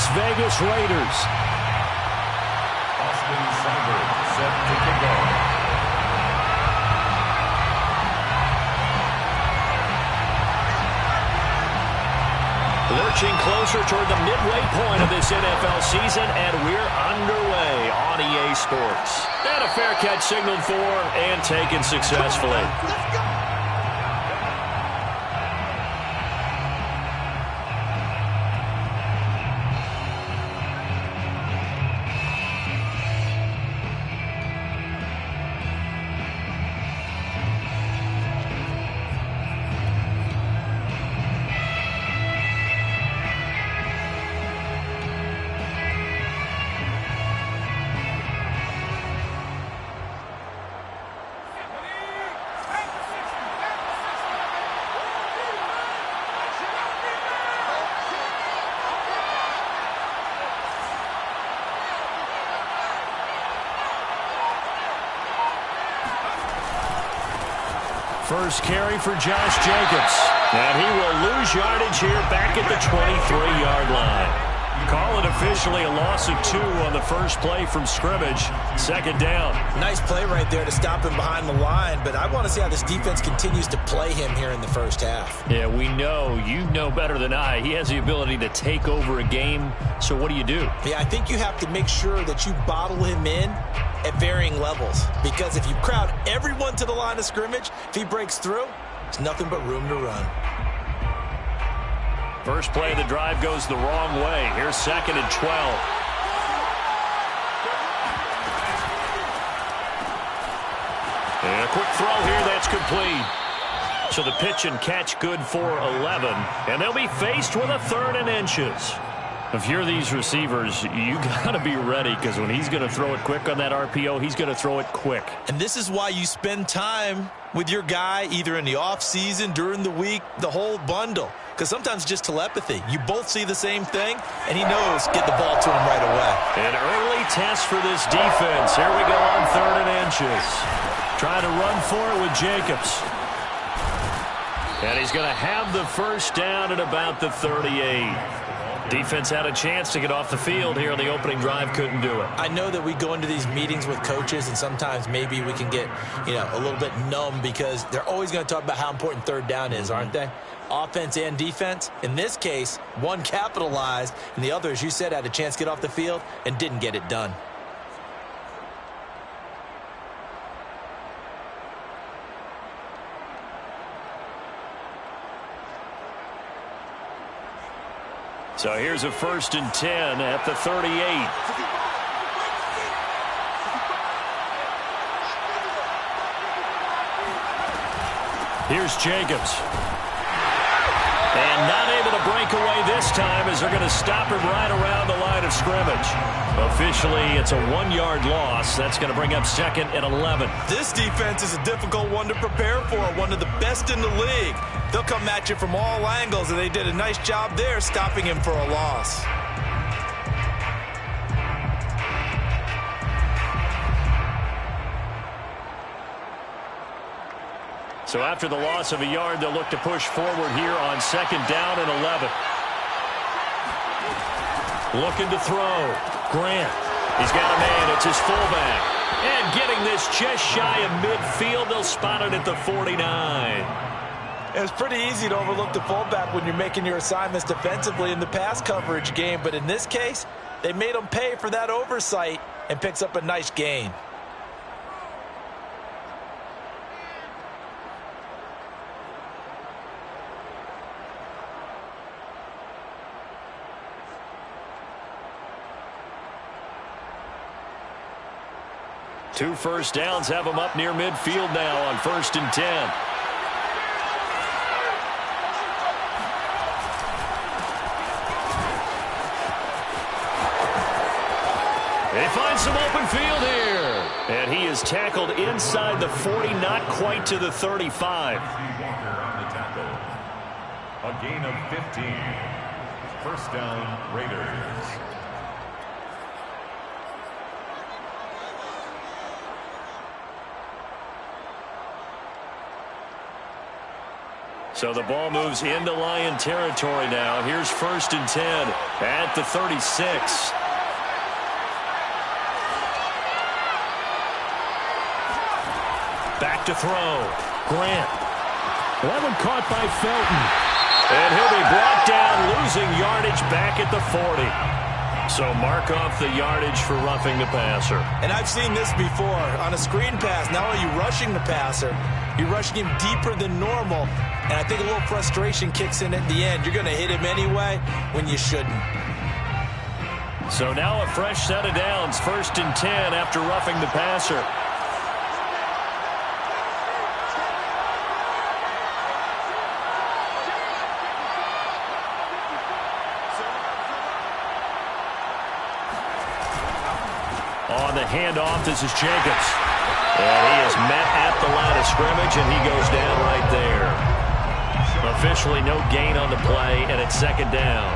Las Vegas Raiders. Austin Seibert set to kick off. Lurching closer toward the midway point of this NFL season, and we're underway on EA Sports. And a fair catch signaled for and taken successfully. Let's go. First carry for Josh Jacobs. And he will lose yardage here back at the 23-yard line. Call it officially a loss of 2 on the first play from scrimmage. Second down. Nice play right there to stop him behind the line, but I want to see how this defense continues to play him here in the first half. Yeah, we know. You know better than I. He has the ability to take over a game. So what do you do? Yeah, I think you have to make sure that you bottle him in at varying levels, because if you crowd everyone to the line of scrimmage, if he breaks through, there's nothing but room to run. First play of the drive goes the wrong way. Here's 2nd and 12. And a quick throw here, that's complete. So the pitch and catch good for 11. And they'll be faced with a 3rd and inches. If you're these receivers, you got to be ready, because when he's going to throw it quick on that RPO, he's going to throw it quick. And this is why you spend time with your guy either in the offseason, during the week, the whole bundle. Because sometimes just telepathy. You both see the same thing, and he knows get the ball to him right away. An early test for this defense. Here we go on 3rd and inches. Trying to run for it with Jacobs. And he's going to have the first down at about the 38. Defense had a chance to get off the field here on the opening drive, couldn't do it. I know that we go into these meetings with coaches, and sometimes maybe we can get, a little bit numb, because they're always going to talk about how important 3rd down is, aren't they? Offense and defense. In this case, one capitalized, and the other, as you said, had a chance to get off the field and didn't get it done. So here's a 1st and 10 at the 38. Here's Jacobs. And not able to break away this time, as they're going to stop him right around the line of scrimmage. Officially, it's a 1-yard loss. That's going to bring up 2nd and 11. This defense is a difficult one to prepare for, one of the best in the league. They'll come at you from all angles, and they did a nice job there stopping him for a loss. So after the loss of a yard, they'll look to push forward here on 2nd down and 11. Looking to throw. Grant. He's got a man. It's his fullback. And getting this just shy of midfield. They'll spot it at the 49. It's pretty easy to overlook the fullback when you're making your assignments defensively in the pass coverage game. But in this case, they made him pay for that oversight and picks up a nice gain. Two first downs have him up near midfield now on 1st and 10. They find some open field here. And he is tackled inside the 40, not quite to the 35. Walker on the tackle. A gain of 15. First down, Raiders. So the ball moves into Lion territory now. Here's 1st and 10 at the 36. Back to throw. Grant. That one caught by Felton. And he'll be brought down, losing yardage back at the 40. So mark off the yardage for roughing the passer. And I've seen this before. On a screen pass, not only are you rushing the passer, you're rushing him deeper than normal. And I think a little frustration kicks in at the end. You're going to hit him anyway when you shouldn't. So now a fresh set of downs. 1st and 10 after roughing the passer. On the handoff, this is Jacobs. And he is met at the line of scrimmage, and he goes down right there. Officially no gain on the play, and it's 2nd down.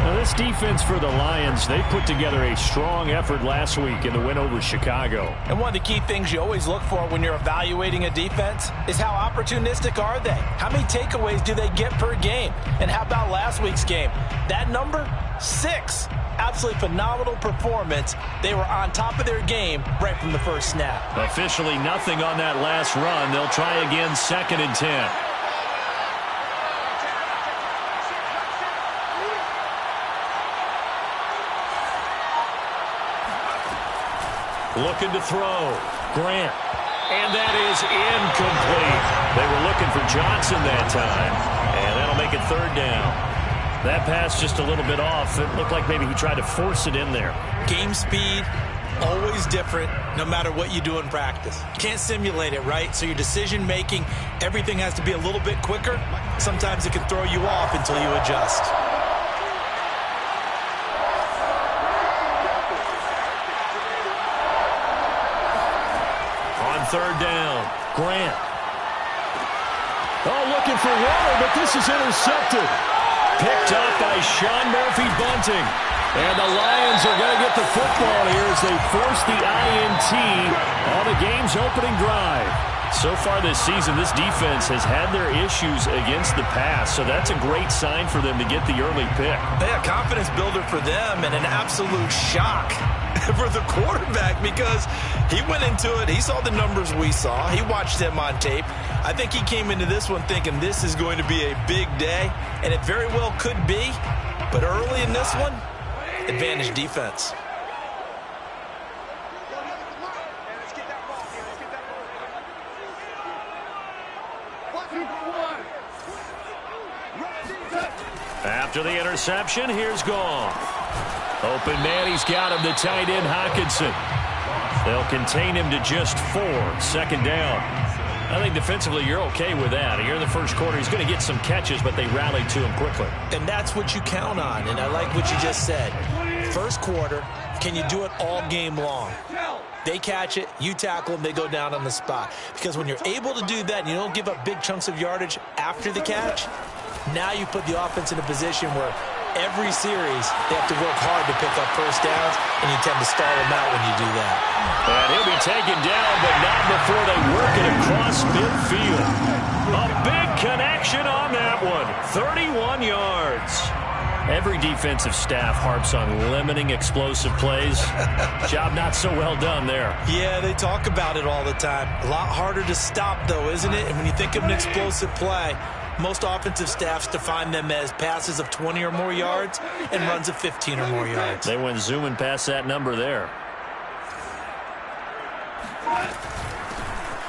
Now this defense for the Lions, they put together a strong effort last week in the win over Chicago. And one of the key things you always look for when you're evaluating a defense is how opportunistic are they? How many takeaways do they get per game? And how about last week's game? That number, 6. Absolutely phenomenal performance. They were on top of their game right from the first snap. Officially nothing on that last run. They'll try again 2nd and 10. Looking to throw. Grant. And that is incomplete. They were looking for Johnson that time. And that'll make it 3rd down. That pass just a little bit off. It looked like maybe he tried to force it in there. Game speed, always different no matter what you do in practice. You can't simulate it, right? So your decision making, everything has to be a little bit quicker. Sometimes it can throw you off until you adjust. On 3rd down, Grant. Oh, looking for water, but this is intercepted. Picked up by Sean Murphy-Bunting. And the Lions are going to get the football here as they force the INT on the game's opening drive. So far this season, this defense has had their issues against the pass, so that's a great sign for them to get the early pick. Yeah, confidence builder for them and an absolute shock for the quarterback because he went into it. He saw the numbers we saw. He watched them on tape. I think he came into this one thinking this is going to be a big day, and it very well could be. But early in this one, advantage defense. After the interception, here's Goff. Open man, he's got him, the tight end Hockenson. They'll contain him to just 4. 2nd down. I think defensively you're okay with that. Here in the first quarter, he's going to get some catches, but they rallied to him quickly. And that's what you count on, and I like what you just said. First quarter, can you do it all game long? They catch it, you tackle them, they go down on the spot. Because when you're able to do that and you don't give up big chunks of yardage after the catch, now you put the offense in a position where every series they have to work hard to pick up first downs, and you tend to stall them out when you do that. And he'll be taken down, but not before they work it across midfield. A big connection on that one. 31 yards. Every defensive staff harps on limiting explosive plays. Job not so well done there. Yeah, they talk about it all the time. A lot harder to stop, though, isn't it? And when you think of an explosive play, most offensive staffs define them as passes of 20 or more yards and runs of 15 or more yards. They went zooming past that number there.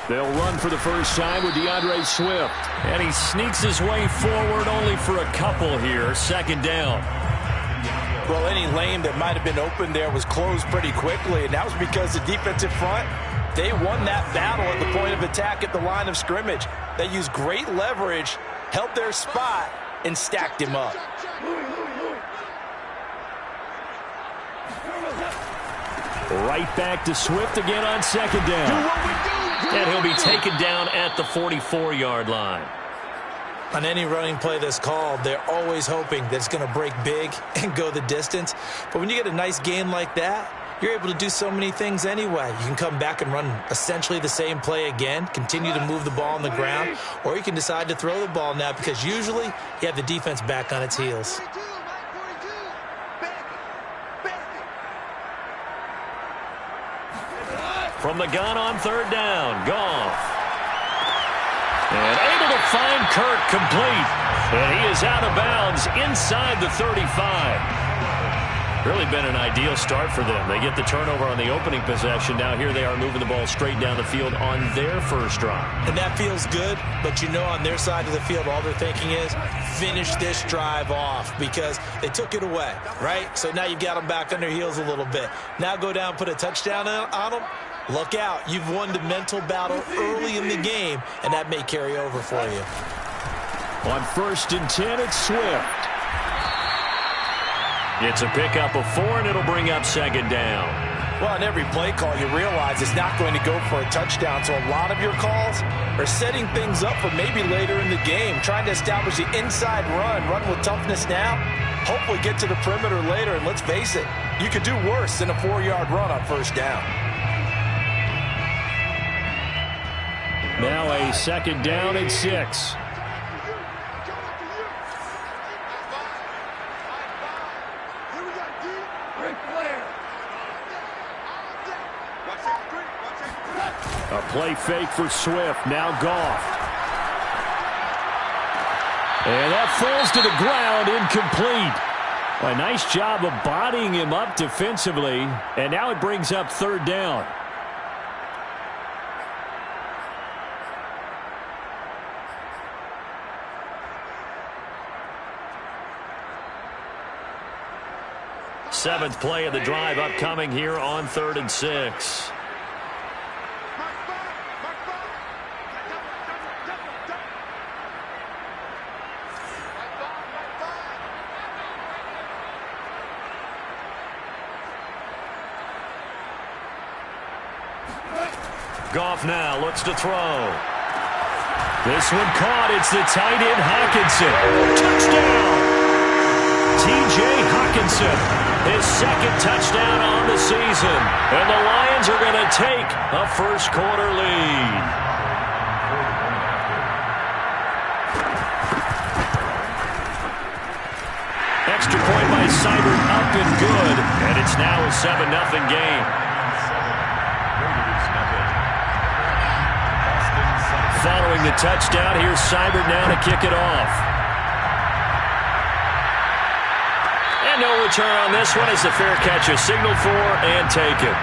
They'll run for the first time with DeAndre Swift. And he sneaks his way forward only for a couple here. 2nd down. Well, any lane that might have been open there was closed pretty quickly, and that was because the defensive front, they won that battle at the point of attack at the line of scrimmage. They used great leverage, held their spot, and stacked him up. Right back to Swift again on 2nd down. And he'll be taken down at the 44-yard line. On any running play that's called, they're always hoping that it's going to break big and go the distance. But when you get a nice gain like that, you're able to do so many things anyway. You can come back and run essentially the same play again, continue to move the ball on the ground, or you can decide to throw the ball now because usually you have the defense back on its heels. From the gun on third down, Goff. And able to find Kirk complete. And he is out of bounds inside the 35. Really been an ideal start for them. They get the turnover on the opening possession. Now here they are moving the ball straight down the field on their first drive. And that feels good, but you know on their side of the field all they're thinking is finish this drive off because they took it away, right? So now you've got them back on their heels a little bit. Now go down, put a touchdown on them. Look out. You've won the mental battle early in the game, and that may carry over for you. On 1st and 10, it's Swift. It's a pickup of 4, and it'll bring up second down. Well, on every play call, you realize it's not going to go for a touchdown, so a lot of your calls are setting things up for maybe later in the game, trying to establish the inside run with toughness now, hopefully get to the perimeter later, and let's face it, you could do worse than a 4-yard run on first down. Now a second down and 6. A play fake for Swift. Now Goff. And that falls to the ground, incomplete. A nice job of bodying him up defensively. And now it brings up third down. Seventh play of the drive upcoming here on 3rd and 6. Goff now looks to throw. This one caught. It's the tight end Hawkinson. Touchdown! T.J. Hawkinson, his second touchdown on the season. And the Lions are going to take a first-quarter lead. Extra point by Seibert up and good. And it's now a 7-0 game. Following the touchdown, here's Seibert now to kick it off. And no return on this one as the fair catch is signaled for and taken.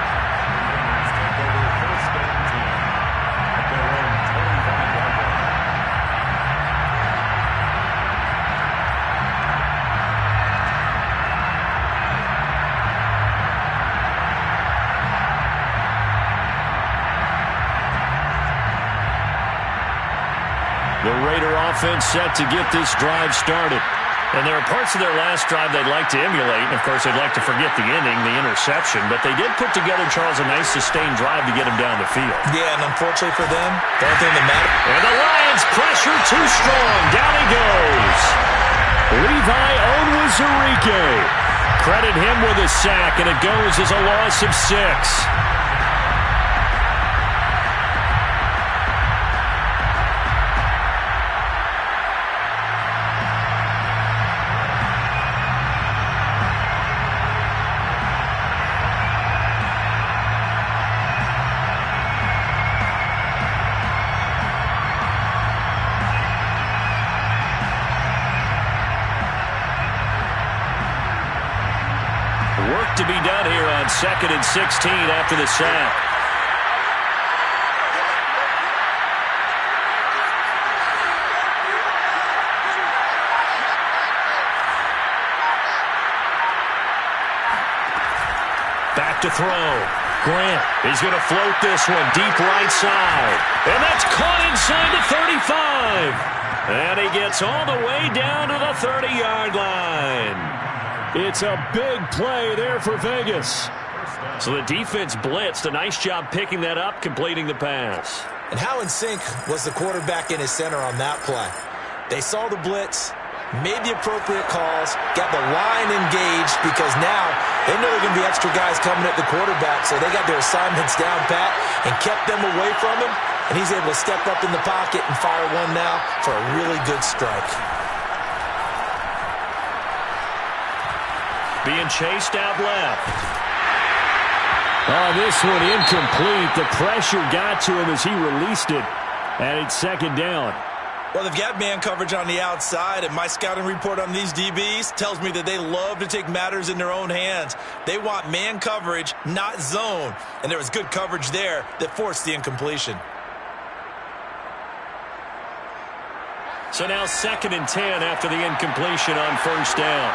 The Raider offense set to get this drive started. And there are parts of their last drive they'd like to emulate. And, of course, they'd like to forget the ending, the interception. But they did put together, Charles, a nice sustained drive to get them down the field. Yeah, and unfortunately for them, the only thing that matters. And the Lions pressure too strong. Down he goes. Levi Onwuzurike. Credit him with a sack, and it goes as a loss of 6. Work to be done here on 2nd and 16 after the sack. Back to throw. Grant is going to float this one deep right side. And that's caught inside the 35. And he gets all the way down to the 30-yard line. It's a big play there for Vegas. So the defense blitzed. A nice job picking that up, completing the pass. And how in sync was the quarterback in his center on that play? They saw the blitz, made the appropriate calls, got the line engaged because now They know they're going to be extra guys coming at the quarterback, so they got their assignments down pat and kept them away from him, and he's able to step up in the pocket and fire one now for a really good strike. Being chased out left. Oh, this one incomplete. The pressure got to him as he released it, and it's second down. Well, they've got man coverage on the outside, and my scouting report on these DBs tells me that they love to take matters in their own hands. They want man coverage, not zone, and there was good coverage there that forced the incompletion. So now 2nd and 10 after the incompletion on first down.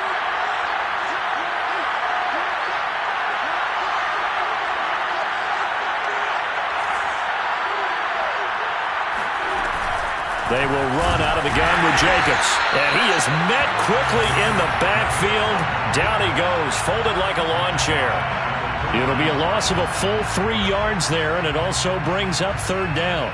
They will run out of the gun with Jacobs. And he is met quickly in the backfield. Down he goes, folded like a lawn chair. It'll be a loss of a full 3 yards there, and it also brings up third down.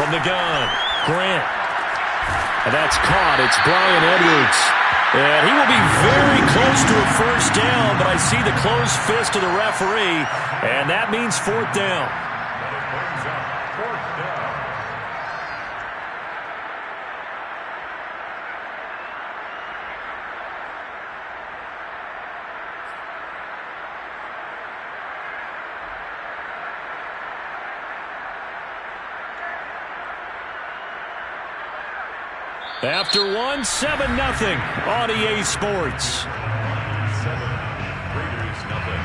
From the gun, Grant. And that's caught. It's Brian Edwards. And he will be very close to a first down, but I see the closed fist of the referee, and that means fourth down. After one, 7-0 on EA Sports. 7, Raiders nothing.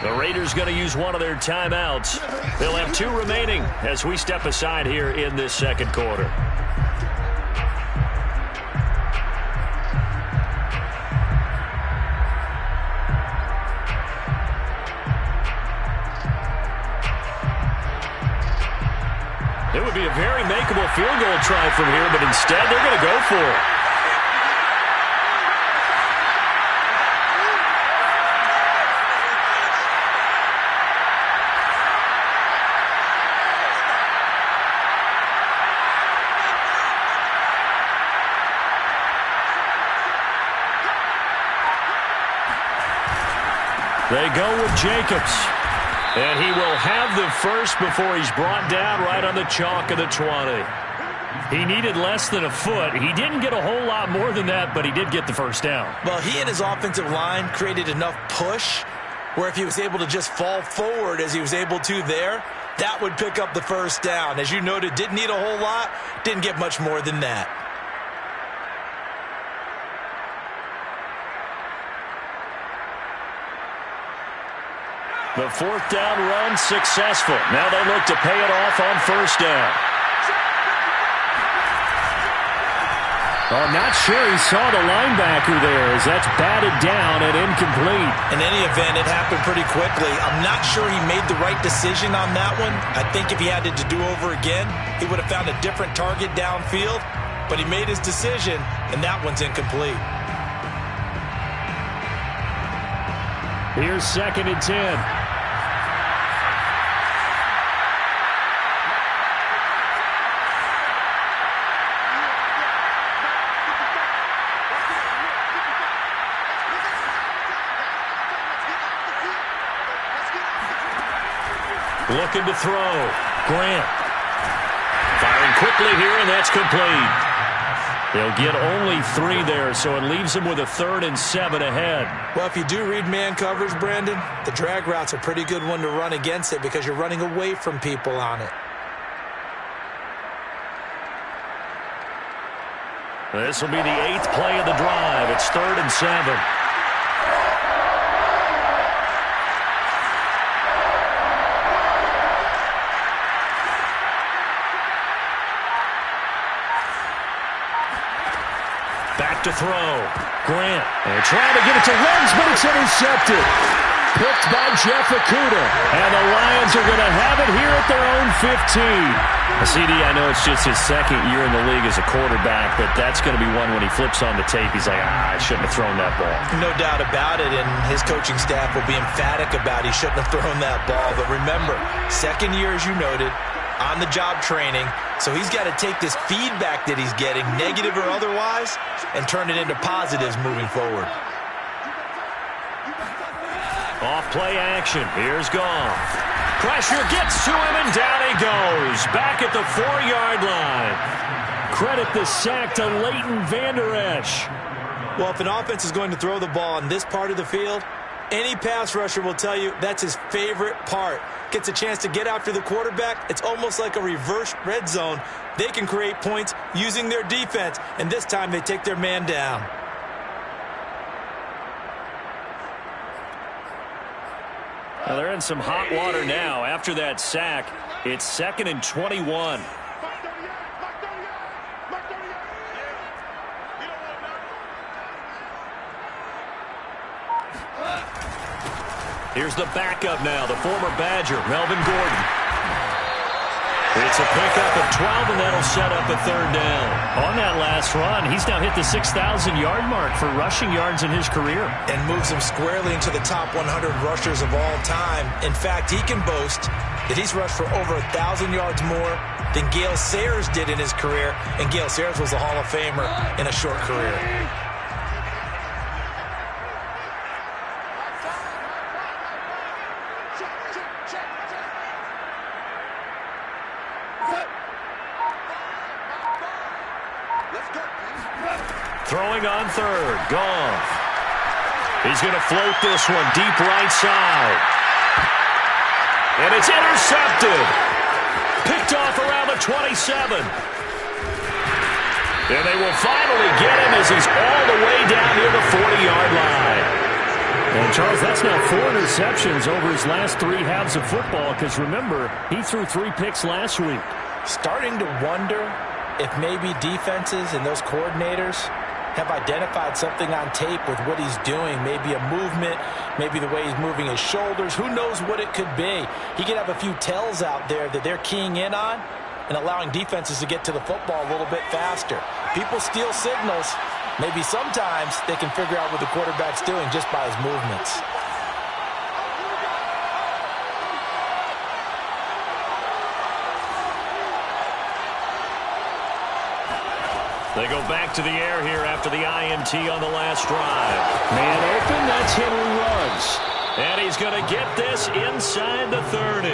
The Raiders going to use one of their timeouts. They'll have 2 remaining as we step aside here in this second quarter. It would be a very makeable field goal try from here, but instead they're going to go for it. They go with Jacobs. And he will have the first before he's brought down right on the chalk of the 20. He needed less than a foot. He didn't get a whole lot more than that, but he did get the first down. Well, he and his offensive line created enough push where if he was able to just fall forward as he was able to there, that would pick up the first down. As you noted, didn't need a whole lot, didn't get much more than that. The fourth down run successful. Now they look to pay it off on first down. I'm not sure he saw the linebacker there as that's batted down and incomplete. In any event, it happened pretty quickly. I'm not sure he made the right decision on that one. I think if he had it to do over again, he would have found a different target downfield. But he made his decision, and that one's incomplete. Here's 2nd and 10. Looking to throw. Grant. Firing quickly here, and that's complete. They'll get only 3 there, so it leaves them with a 3rd and 7 ahead. Well, if you do read man coverage, Brandon, the drag route's a pretty good one to run against it because you're running away from people on it. This will be the 8th play of the drive. It's 3rd and 7. Back to throw. Grant. And trying to get it to Lenz, but it's intercepted. Picked by Jeff Okudah. And the Lions are going to have it here at their own 15. CD, I know it's just his 2nd year in the league as a quarterback, but that's going to be one when he flips on the tape. He's like, I shouldn't have thrown that ball. No doubt about it, and his coaching staff will be emphatic about he shouldn't have thrown that ball. But remember, 2nd year, as you noted, on-the-job training, so he's got to take this feedback that he's getting, negative or otherwise, and turn it into positives moving forward. Off play action. Here's Goff. Pressure gets to him, and down he goes. Back at the 4-yard line. Credit the sack to Leighton Vander Esch. Well, if an offense is going to throw the ball on this part of the field, any pass rusher will tell you that's his favorite part. Gets a chance to get after the quarterback. It's almost like a reverse red zone. They can create points using their defense, and this time they take their man down. Well, they're in some hot water now. After that sack, it's 2nd and 21. Here's the backup now, the former Badger, Melvin Gordon. It's a pickup of 12, and that'll set up a 3rd down. On that last run, he's now hit the 6,000-yard mark for rushing yards in his career. And moves him squarely into the top 100 rushers of all time. In fact, he can boast that he's rushed for over 1,000 yards more than Gale Sayers did in his career, and Gale Sayers was a Hall of Famer in a short career. Throwing on 3rd, Goff. He's going to float this one deep right side. And it's intercepted. Picked off around the 27. And they will finally get him as he's all the way down near the 40-yard line. And, Charles, that's now 4 interceptions over his last 3 halves of football because, remember, he threw 3 picks last week. Starting to wonder if maybe defenses and those coordinators have identified something on tape with what he's doing. Maybe a movement, maybe the way he's moving his shoulders. Who knows what it could be? He could have a few tells out there that they're keying in on and allowing defenses to get to the football a little bit faster. People steal signals. Maybe sometimes they can figure out what the quarterback's doing just by his movements. They go back to the air here after the INT on the last drive. Man open, that's Henry Ruggs. And he's going to get this inside the 30.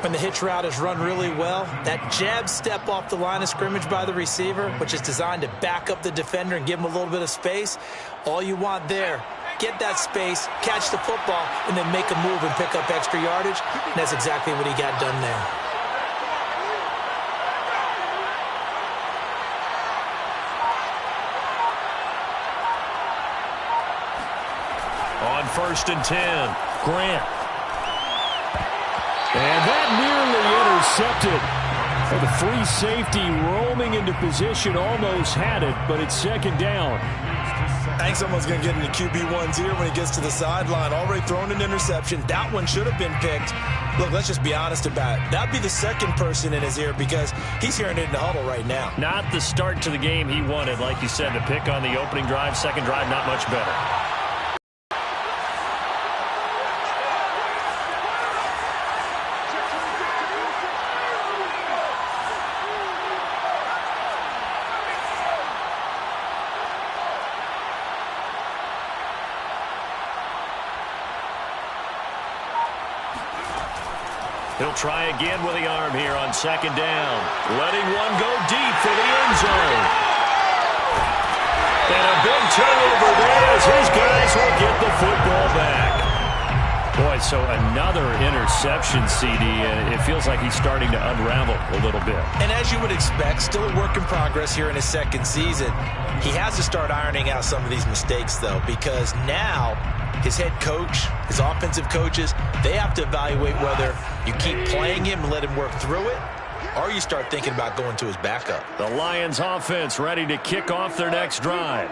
When the hitch route is run really well, that jab step off the line of scrimmage by the receiver, which is designed to back up the defender and give him a little bit of space, all you want there, get that space, catch the football, and then make a move and pick up extra yardage. And that's exactly what he got done there. On 1st and 10, Grant. And that nearly intercepted. For the free safety roaming into position, almost had it, but it's 2nd down. I think someone's going to get into QB1's ear when he gets to the sideline. Already thrown an interception. That one should have been picked. Look, let's just be honest about it. That'd be the 2nd person in his ear because he's hearing it in the huddle right now. Not the start to the game he wanted, like you said, to pick on the opening drive. 2nd drive, not much better. He'll try again with the arm here on second down. Letting one go deep for the end zone. And a big turnover there as his guys will get the football back. Boy, so another interception, CD. It feels like he's starting to unravel a little bit. And as you would expect, still a work in progress here in his second season. He has to start ironing out some of these mistakes, though, because now his head coach, his offensive coaches, they have to evaluate whether you keep playing him and let him work through it, or you start thinking about going to his backup. The Lions offense ready to kick off their next drive.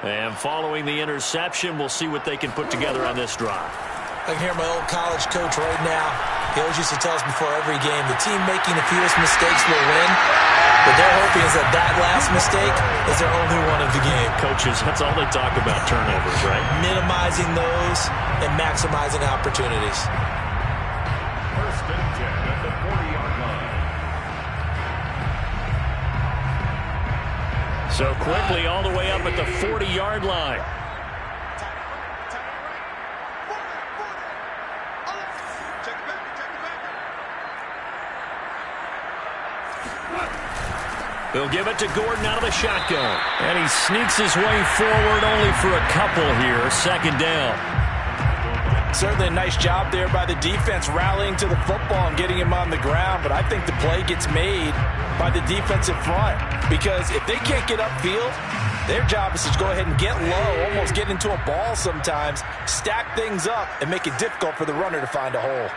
And following the interception, we'll see what they can put together on this drive. I can hear my old college coach right now. He always used to tell us before every game, the team making the fewest mistakes will win. But they're hoping is that last mistake is their only one of the game. Coaches, that's all they talk about, turnovers, right? Minimizing those and maximizing opportunities. First and 10 at the 40-yard line. So quickly all the way up at the 40-yard line. He'll give it to Gordon out of the shotgun. And he sneaks his way forward only for a couple here. Second down. Certainly a nice job there by the defense rallying to the football and getting him on the ground. But I think the play gets made by the defensive front. Because if they can't get upfield, their job is to go ahead and get low, almost get into a ball sometimes, stack things up, and make it difficult for the runner to find a hole.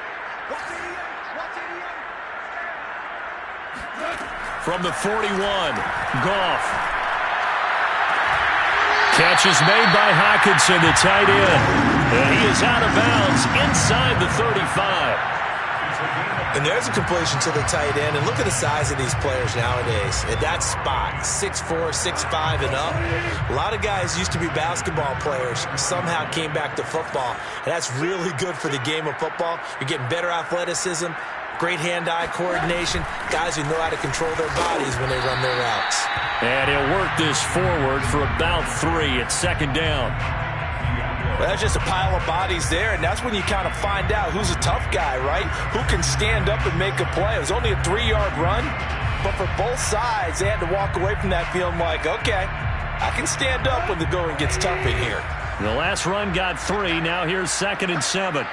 From the 41, Goff. Catch is made by Hockenson, the tight end. And he is out of bounds inside the 35. And there's a completion to the tight end. And look at the size of these players nowadays. At that spot, 6'4", 6'5", and up. A lot of guys used to be basketball players, somehow came back to football. And that's really good for the game of football. You're getting better athleticism, great hand-eye coordination, guys who know how to control their bodies when they run their routes. And he'll work this forward for about 3 at second down. Well, that's just a pile of bodies there, and that's when you kind of find out who's a tough guy, right? Who can stand up and make a play. It was only a 3-yard run, but for both sides, they had to walk away from that feeling like, okay, I can stand up when the going gets tough in here. The last run got 3. Now here's 2nd and 7.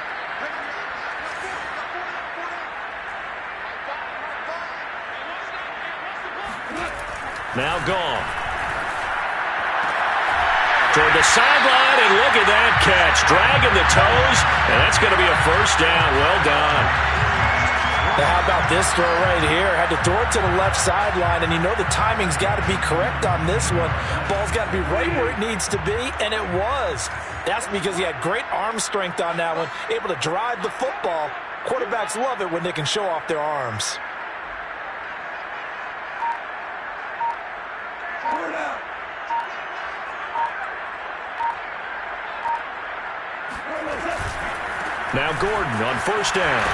Now Goff. Toward the sideline, and look at that catch. Dragging the toes, and that's going to be a first down. Well done. Now how about this throw right here? Had to throw it to the left sideline, and you know the timing's got to be correct on this one. Ball's got to be right where it needs to be, and it was. That's because he had great arm strength on that one, able to drive the football. Quarterbacks love it when they can show off their arms. Now Gordon on first down.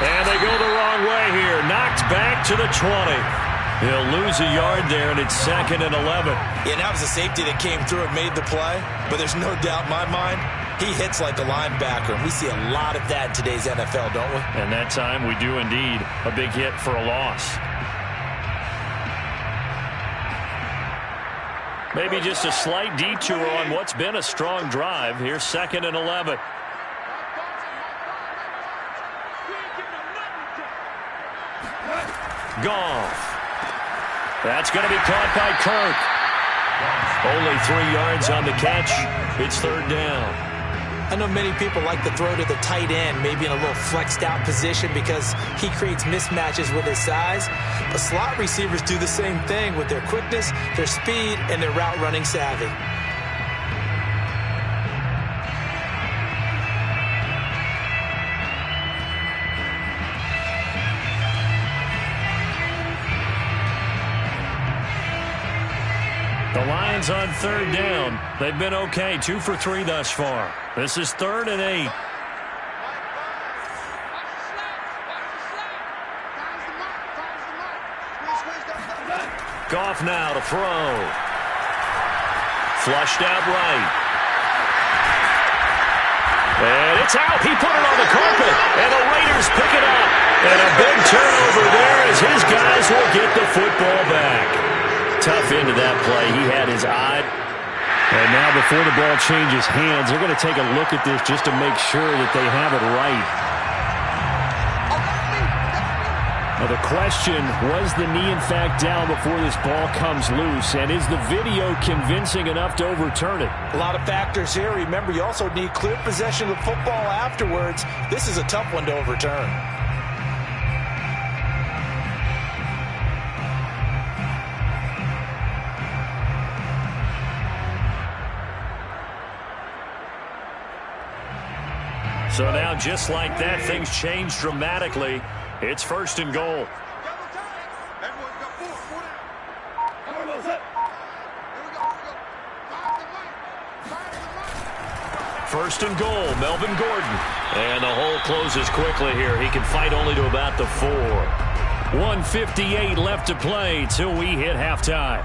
And they go the wrong way here. Knocked back to the 20. He'll lose a yard there, and it's 2nd and 11. Yeah, that was a safety that came through and made the play. But there's no doubt in my mind, he hits like a linebacker. And we see a lot of that in today's NFL, don't we? And that time we do indeed. A big hit for a loss. Maybe just a slight detour on what's been a strong drive. Here's 2nd and 11. Goff. That's going to be caught by Kirk. Only 3 yards on the catch. It's 3rd down. I know many people like to throw to the tight end, maybe in a little flexed out position because he creates mismatches with his size. But slot receivers do the same thing with their quickness, their speed, and their route running savvy. The Lions on 3rd down. They've been okay, 2 for 3 thus far. This is 3rd and 8. Goff now to throw. Flushed out right. And It's out. He put it on the carpet, and the Raiders pick it up. And a big turnover there as his guys will get the football back. Tough into that play. He had his eye. And now before the ball changes hands, they're going to take a look at this just to make sure that they have it right. Now the question, was the knee in fact down before this ball comes loose? And is the video convincing enough to overturn it? A lot of factors here. Remember, you also need clear possession of the football afterwards. This is a tough one to overturn. So now, just like that, things change dramatically. It's 1st and goal. First and goal, Melvin Gordon. And the hole closes quickly here. He can fight only to about the 4. 1:58 left to play till we hit halftime.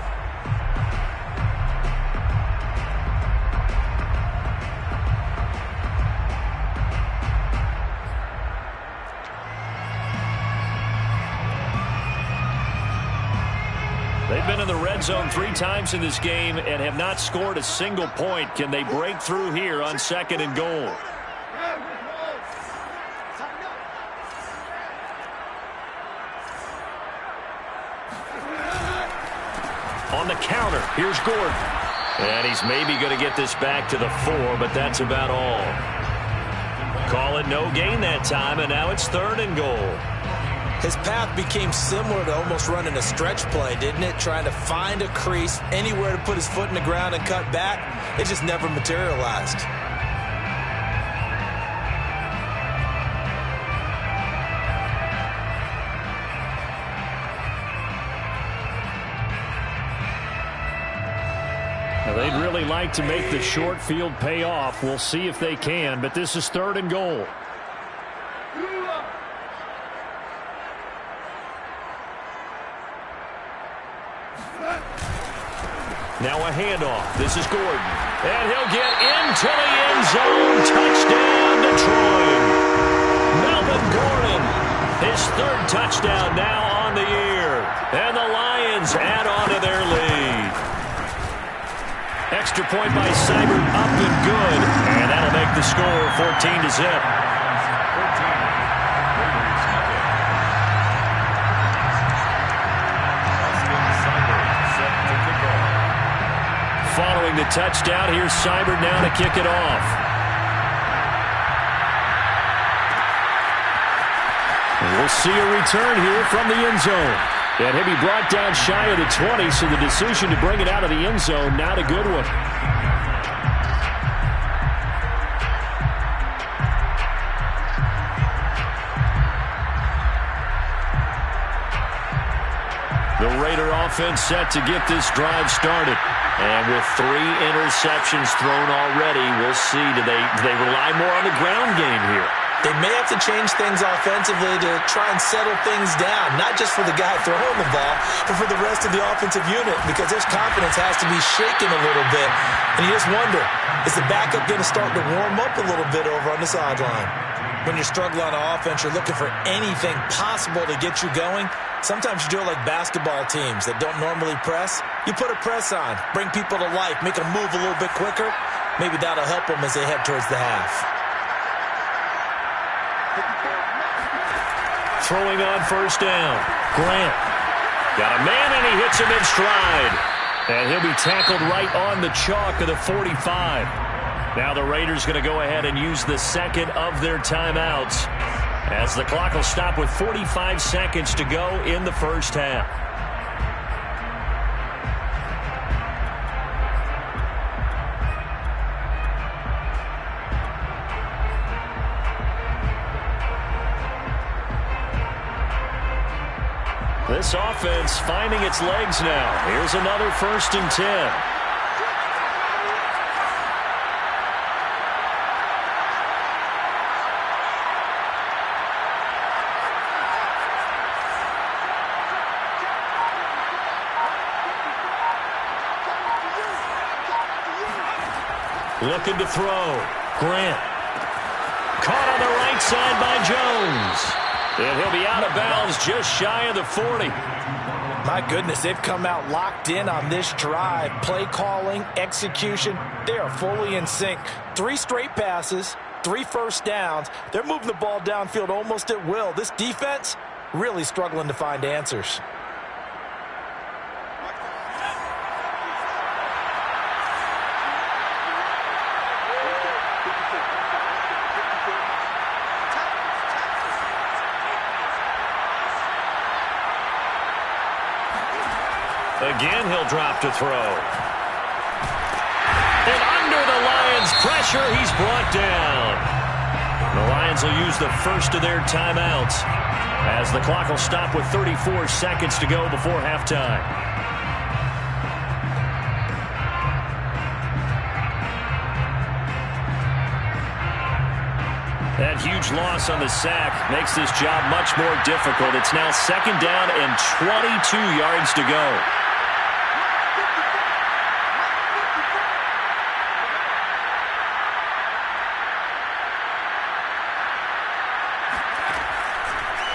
They've been in the red zone 3 times in this game and have not scored a single point. Can they break through here on 2nd and goal? On the counter, here's Gordon. And he's maybe going to get this back to the 4, but that's about all. Call it no gain that time, and now it's 3rd and goal. His path became similar to almost running a stretch play, didn't it? Trying to find a crease, anywhere to put his foot in the ground and cut back. It just never materialized. Now they'd really like to make the short field pay off. We'll see if they can, but this is 3rd and goal. Now a handoff. This is Gordon. And he'll get into the end zone. Touchdown, Detroit. Melvin Gordon, his 3rd touchdown now on the year. And the Lions add on to their lead. Extra point by Seibert, up and good. And that'll make the score 14-0. Following the touchdown, here's Seibert now to kick it off. And we'll see a return here from the end zone. And he'll be brought down shy of the 20, so the decision to bring it out of the end zone, not a good one. The Raider offense set to get this drive started. And with 3 interceptions thrown already, we'll see. Do they rely more on the ground game here? They may have to change things offensively to try and settle things down, not just for the guy throwing the ball, but for the rest of the offensive unit, because his confidence has to be shaken a little bit. And you just wonder, is the backup going to start to warm up a little bit over on the sideline? When you're struggling on offense, you're looking for anything possible to get you going. Sometimes you do it like basketball teams that don't normally press. You put a press on, bring people to life, make them move a little bit quicker. Maybe that'll help them as they head towards the half. Throwing on 1st down. Grant. Got a man, and he hits him in stride. And he'll be tackled right on the chalk of the 45. Now the Raiders going to go ahead and use the 2nd of their timeouts, as the clock will stop with 45 seconds to go in the 1st half. This offense finding its legs now. Here's another 1st and 10. Looking to throw. Grant. Caught on the right side by Jones. And he'll be out of bounds just shy of the 40. My goodness, they've come out locked in on this drive. Play calling, execution, they are fully in sync. 3 straight passes, 3 first downs. They're moving the ball downfield almost at will. This defense really struggling to find answers. Again, he'll drop to throw. And under the Lions' pressure, he's brought down. The Lions will use the first of their timeouts as the clock will stop with 34 seconds to go before halftime. That huge loss on the sack makes this job much more difficult. It's now 2nd down and 22 yards to go.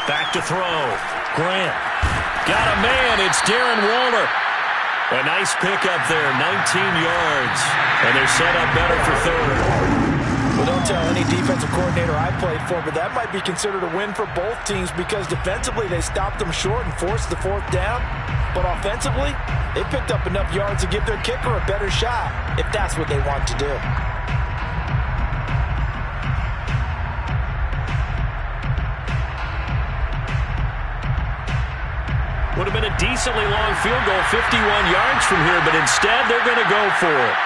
Back to throw. Grant. Got a man. It's Darren Waller. A nice pickup there. 19 yards. And they're set up better for 3rd. Well, don't tell any defensive coordinator I played for, but that might be considered a win for both teams because defensively they stopped them short and forced the 4th down. But offensively, they picked up enough yards to give their kicker a better shot if that's what they want to do. Would have been a decently long field goal, 51 yards from here, but instead they're going to go for it.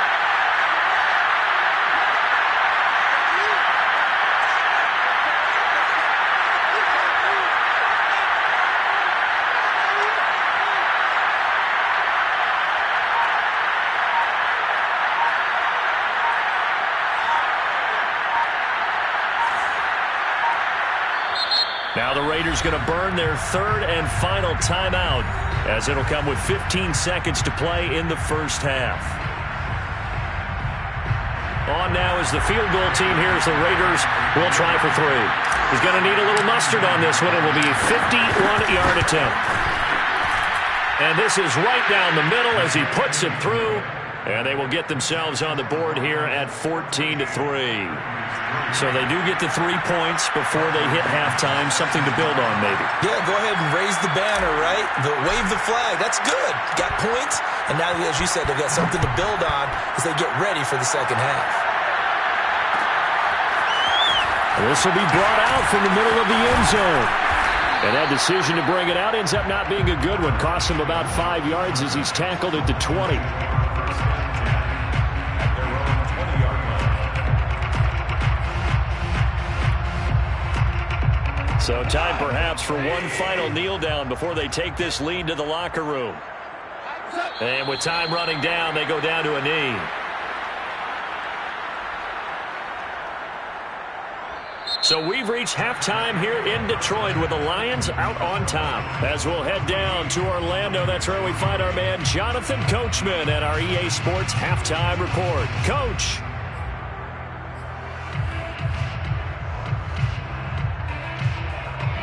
Now the Raiders going to burn their 3rd and final timeout as it'll come with 15 seconds to play in the first half. On now is the field goal team here as the Raiders will try for 3. He's going to need a little mustard on this one. It will be a 51-yard attempt. And this is right down the middle as he puts it through. And they will get themselves on the board here at 14-3. So they do get the 3 points before they hit halftime. Something to build on, maybe. Yeah, go ahead and raise the banner, right? Wave the flag. That's good. Got points. And now, as you said, they've got something to build on as they get ready for the second half. This will be brought out from the middle of the end zone. And that decision to bring it out ends up not being a good one. Costs him about 5 yards as he's tackled at the 20. So time perhaps for one final kneel down before they take this lead to the locker room. And with time running down, they go down to a knee. So we've reached halftime here in Detroit with the Lions out on top. As we'll head down to Orlando, that's where we find our man Jonathan Coachman at our EA Sports Halftime Report. Coach.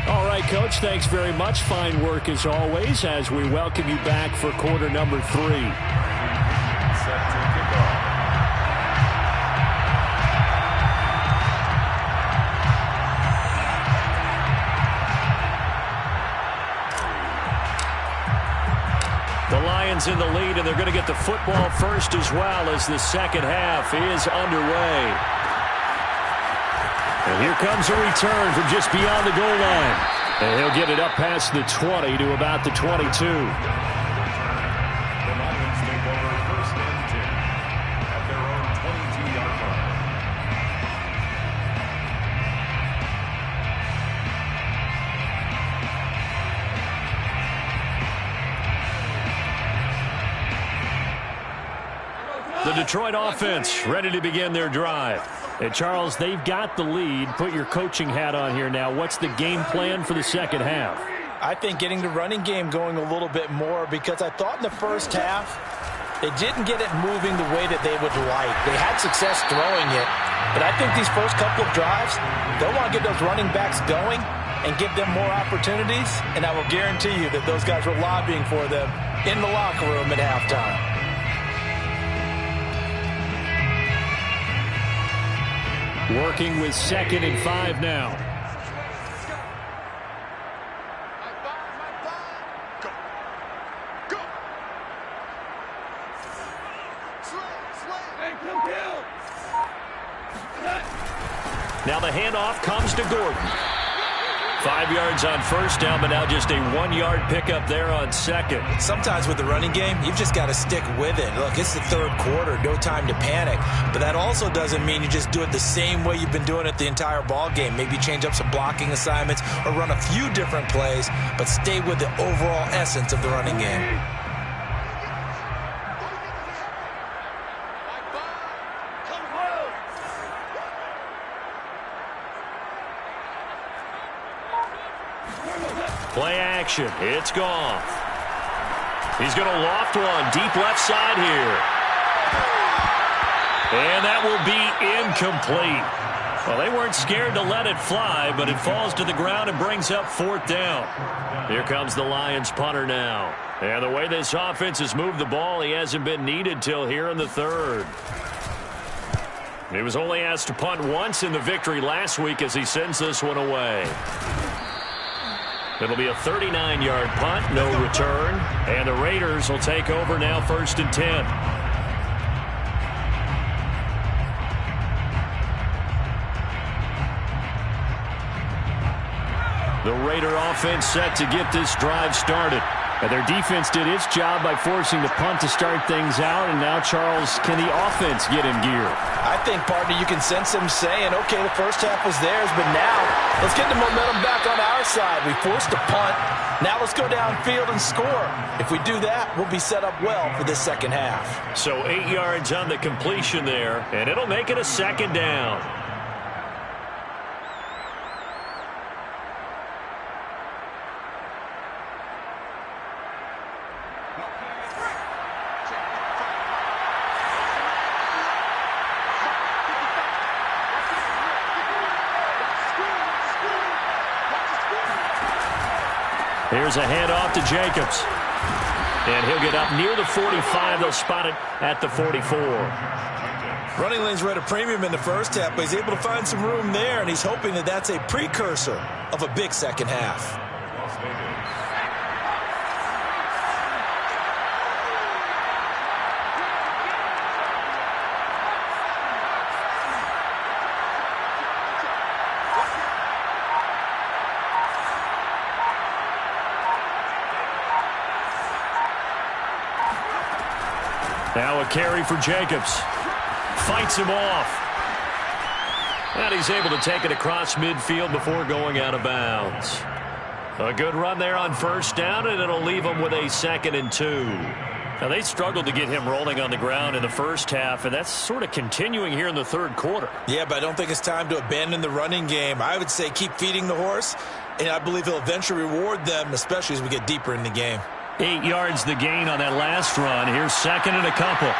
All right, Coach, thanks very much. Fine work as always as we welcome you back for quarter number 3. Set to kick off. The Lions in the lead, and they're going to get the football first as well as the second half is underway. And here comes a return from just beyond the goal line. And he'll get it up past the 20 to about the 22. The Lions take over 1st and 10 at their own 22-yard line. The Detroit offense ready to begin their drive. And Charles, they've got the lead. Put your coaching hat on here now. What's the game plan for the second half? I think getting the running game going a little bit more because I thought in the first half They didn't get it moving the way that they would like. They had success throwing it, but I think these first couple of drives, they'll want to get those running backs going and give them more opportunities, and I will guarantee you that those guys were lobbying for them in the locker room at halftime. Working with 2nd and 5 now. Now the handoff comes to Gordon. 5 yards on first down, but now just a 1-yard pickup there on second. Sometimes with the running game, you've just got to stick with it. Look, it's the third quarter, no time to panic. But that also doesn't mean you just do it the same way you've been doing it the entire ball game. Maybe change up some blocking assignments or run a few different plays, but stay with the overall essence of the running game. Play action. It's gone. He's going to loft one deep left side here. And that will be incomplete. Well, they weren't scared to let it fly, but it falls to the ground and brings up 4th down. Here comes the Lions punter now. And the way this offense has moved the ball, he hasn't been needed till here in the 3rd. He was only asked to punt once in the victory last week as he sends this one away. It'll be a 39-yard punt, no return. And the Raiders will take over now 1st and 10. The Raider offense set to get this drive started. And their defense did its job by forcing the punt to start things out. And now, Charles, can the offense get in gear? I think, partner, you can sense them saying, okay, the first half was theirs, but now let's get the momentum back on our side. We forced a punt. Now let's go downfield and score. If we do that, we'll be set up well for this second half. So 8 yards on the completion there, and it'll make it a 2nd down. Here's a handoff to Jacobs. And he'll get up near the 45. They'll spot it at the 44. Running lanes were at a premium in the first half, but he's able to find some room there, and he's hoping that that's a precursor of a big second half. Now a carry for Jacobs. Fights him off. And he's able to take it across midfield before going out of bounds. A good run there on first down, and it'll leave him with a 2nd and 2. Now, they struggled to get him rolling on the ground in the first half, and that's sort of continuing here in the 3rd quarter. Yeah, but I don't think it's time to abandon the running game. I would say keep feeding the horse, and I believe he'll eventually reward them, especially as we get deeper in the game. 8 yards the gain on that last run. Here's 2nd and a couple.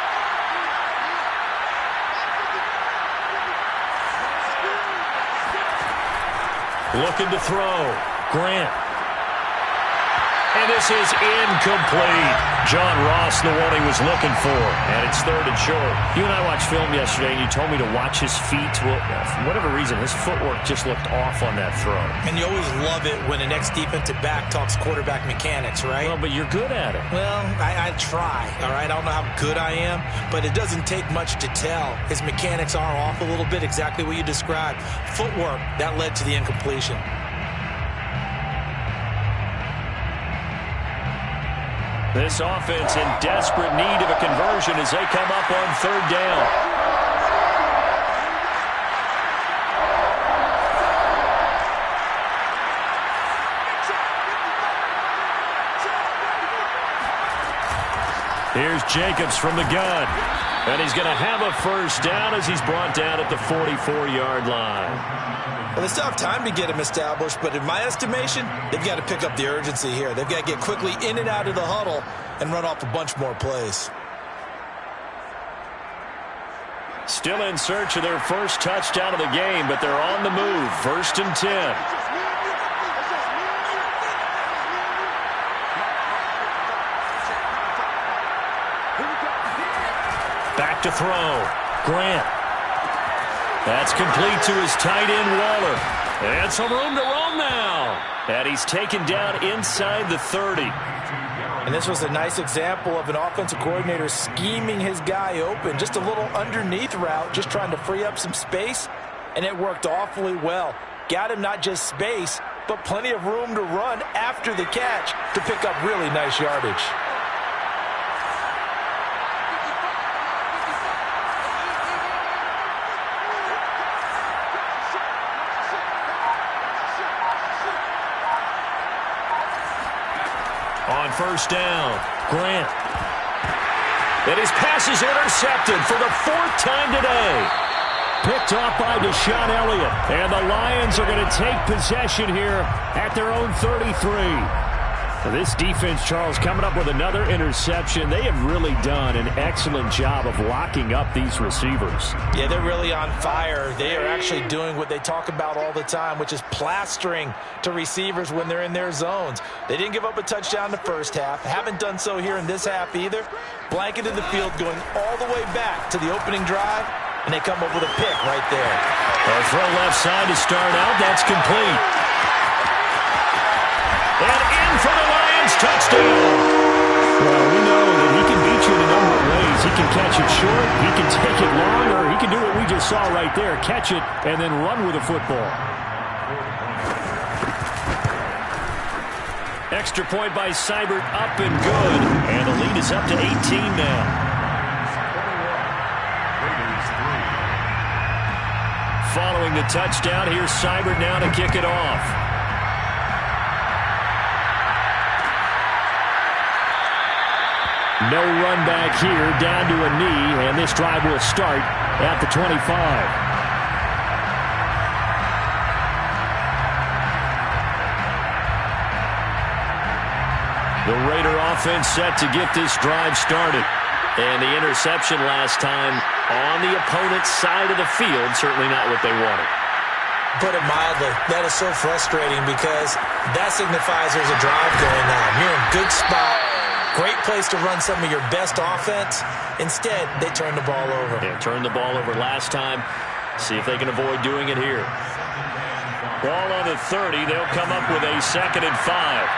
Looking to throw. Grant. And this is incomplete. John Ross, the one he was looking for. And it's 3rd and short. You and I watched film yesterday, and you told me to watch his feet. Well, for whatever reason, his footwork just looked off on that throw. And you always love it when the next defensive back talks quarterback mechanics, right? Well, but you're good at it. Well, I try, all right? I don't know how good I am, but it doesn't take much to tell. His mechanics are off a little bit, exactly what you described. Footwork, that led to the incompletion. This offense in desperate need of a conversion as they come up on 3rd down. Here's Jacobs from the gun. And he's going to have a first down as he's brought down at the 44-yard line. Well, they still have time to get him established, but in my estimation, they've got to pick up the urgency here. They've got to get quickly in and out of the huddle and run off a bunch more plays. Still in search of their first touchdown of the game, but they're on the move. 1st and 10. Back to throw. Grant. That's complete to his tight end, Waller. And some room to roam now. And he's taken down inside the 30. And this was a nice example of an offensive coordinator scheming his guy open. Just a little underneath route, just trying to free up some space. And it worked awfully well. Got him not just space, but plenty of room to run after the catch to pick up really nice yardage. On 1st down, Grant. And his pass is intercepted for the 4th time today. Picked off by Deshaun Elliott. And the Lions are going to take possession here at their own 33. This defense, Charles, coming up with another interception. They have really done an excellent job of locking up these receivers. Yeah, they're really on fire. They are actually doing what they talk about all the time, which is plastering to receivers when they're in their zones. They didn't give up a touchdown the first half. Haven't done so here in this half either. Blanketed the field going all the way back to the opening drive, and they come up with a pick right there. A throw left side to start out. That's complete. And in for the Lions touchdown. Well, we know that he can beat you in a number of ways. He can catch it short, he can take it long, or he can do what we just saw right there, catch it and then run with the football. Extra point by Seibert, up and good. And the lead is up to 18 now. Following the touchdown, here's Seibert now to kick it off. No run back here, down to a knee, and this drive will start at the 25. The Raider offense set to get this drive started. And the interception last time on the opponent's side of the field, certainly not what they wanted. Put it mildly, that is so frustrating because that signifies there's a drive going on. You're in a good spot. Great place to run some of your best offense. Instead, they turn the ball over. Yeah, turned the ball over last time. See if they can avoid doing it here. Ball on the 30. They'll come up with a 2nd and 5.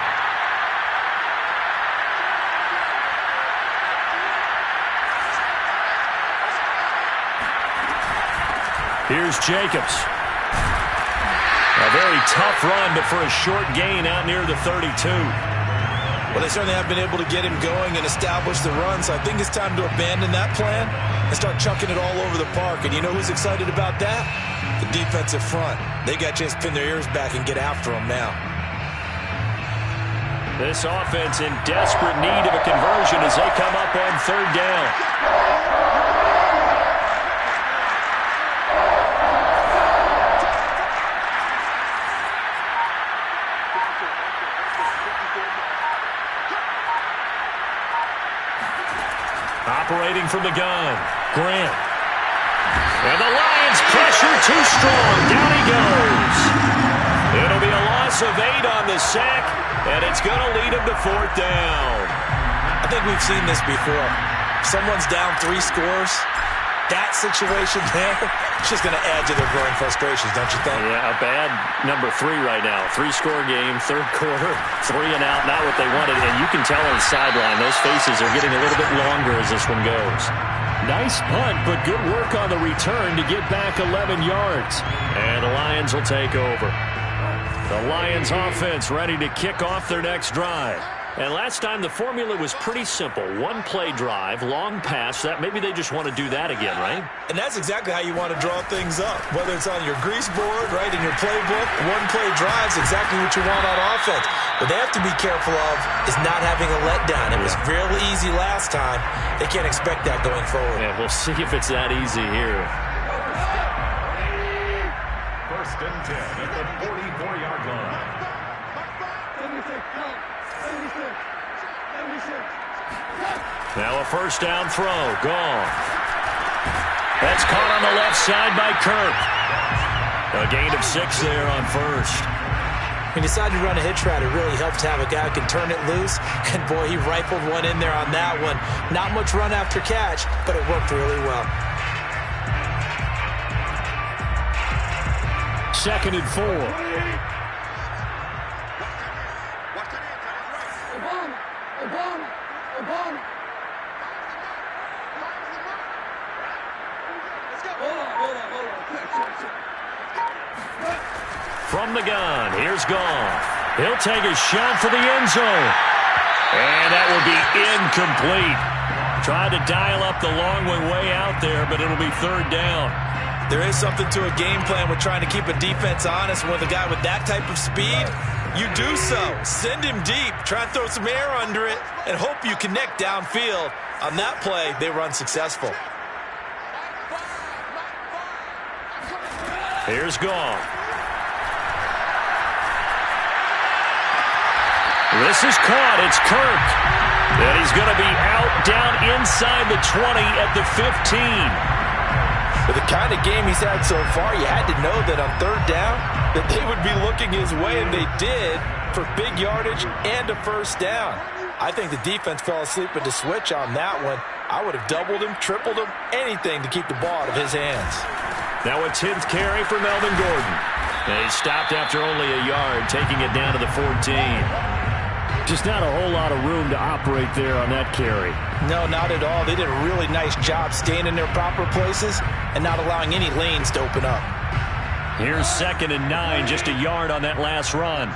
Here's Jacobs. A very tough run, but for a short gain out near the 32. Well, they certainly have been able to get him going and establish the run, so I think it's time to abandon that plan and start chucking it all over the park. And you know who's excited about that? The defensive front. They got a chance to pin their ears back and get after him now. This offense in desperate need of a conversion as they come up on 3rd down. Operating from the gun, Grant. And the Lions pressure too strong. Down he goes. It'll be a loss of 8 on the sack, and it's going to lead him to 4th down. I think we've seen this before. Someone's down 3 scores. That situation there, it's just going to add to their growing frustrations, don't you think? Yeah, a bad number 3 right now. 3-score game, 3rd quarter, 3 and out, not what they wanted. And you can tell on the sideline, those faces are getting a little bit longer as this one goes. Nice punt, but good work on the return to get back 11 yards. And the Lions will take over. The Lions offense ready to kick off their next drive. And last time the formula was pretty simple. 1-play drive, long pass. That maybe they just want to do that again, right? And that's exactly how you want to draw things up. Whether it's on your grease board, right, in your playbook, 1-play drive is exactly what you want on offense. What they have to be careful of is not having a letdown. It was real easy last time. They can't expect that going forward. Yeah, we'll see if it's that easy here. 1st and 10 at the 44-yard line. Now a 1st down throw. Gone. That's caught on the left side by Kirk. A gain of 6 there on first. He decided to run a hitch route. It really helped to have a guy who can turn it loose. And, boy, he rifled one in there on that one. Not much run after catch, but it worked really well. 2nd and 4. From the gun, here's Goff. He'll take a shot for the end zone. And that will be incomplete. Tried to dial up the long way out there, but it'll be 3rd down. There is something to a game plan with trying to keep a defense honest. With a guy with that type of speed, you do so. Send him deep, try and throw some air under it, and hope you connect downfield. On that play, they were unsuccessful. Here's Goff. This is caught. It's Kirk. And he's going to be out down inside the 20 at the 15. With the kind of game he's had so far, you had to know that on 3rd down that they would be looking his way, and they did, for big yardage and a 1st down. I think the defense fell asleep at the switch on that one. I would have doubled him, tripled him, anything to keep the ball out of his hands. Now a 10th carry for Melvin Gordon. And he stopped after only a yard, taking it down to the 14. Just not a whole lot of room to operate there on that carry. No, not at all. They did a really nice job staying in their proper places and not allowing any lanes to open up. Here's 2nd and 9, just a yard on that last run.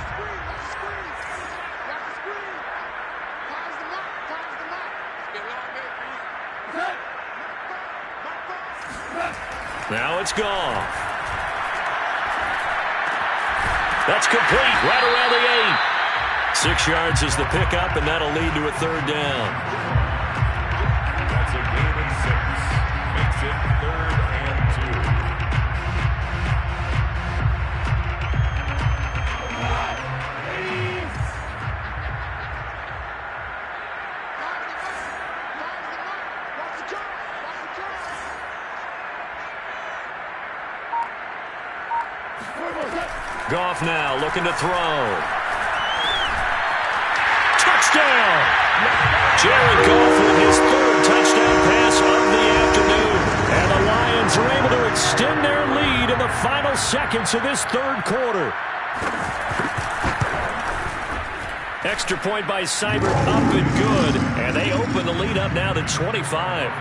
Now it's Goff. That's complete, right around the 8. 6 yards is the pickup, and that'll lead to a 3rd down. That's a gain of 6. Makes it 3rd and 2. Goff now looking to throw. Touchdown! Jared Goff with his 3rd touchdown pass of the afternoon. And the Lions are able to extend their lead in the final seconds of this 3rd quarter. Extra point by Seibert, up and good. And they open the lead up now to 25.